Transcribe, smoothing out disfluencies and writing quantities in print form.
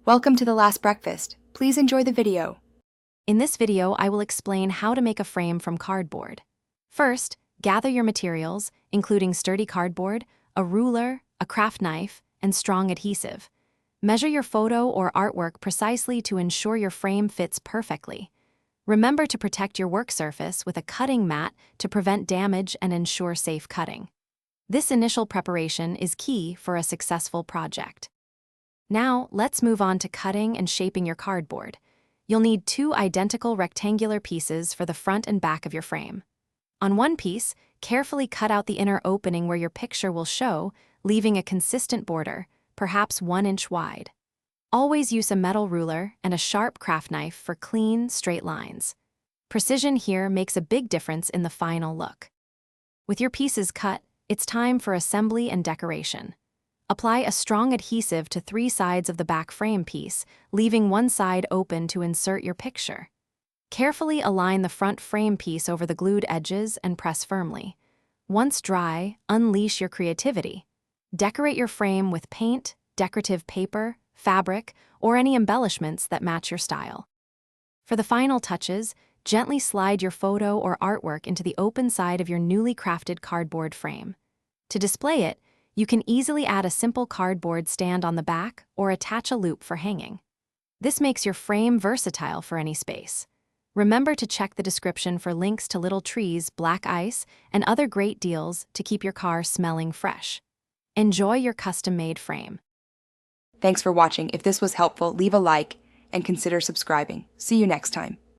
Welcome to The Last Breakfast. Please enjoy the video. In this video, I will explain how to make a frame from cardboard. First, gather your materials, including sturdy cardboard, a ruler, a craft knife, and strong adhesive. Measure your photo or artwork precisely to ensure your frame fits perfectly. Remember to protect your work surface with a cutting mat to prevent damage and ensure safe cutting. This initial preparation is key for a successful project. Now, let's move on to cutting and shaping your cardboard. You'll need 2 identical rectangular pieces for the front and back of your frame. On one piece, carefully cut out the inner opening where your picture will show, leaving a consistent border, perhaps 1 inch wide. Always use a metal ruler and a sharp craft knife for clean, straight lines. Precision here makes a big difference in the final look. With your pieces cut, it's time for assembly and decoration. Apply a strong adhesive to 3 sides of the back frame piece, leaving one side open to insert your picture. Carefully align the front frame piece over the glued edges and press firmly. Once dry, unleash your creativity. Decorate your frame with paint, decorative paper, fabric, or any embellishments that match your style. For the final touches, gently slide your photo or artwork into the open side of your newly crafted cardboard frame. To display it, you can easily add a simple cardboard stand on the back or attach a loop for hanging. This makes your frame versatile for any space. Remember to check the description for links to little trees, black ice, and other great deals to keep your car smelling fresh. Enjoy your custom-made frame. Thanks for watching. If this was helpful, leave a like and consider subscribing. See you next time.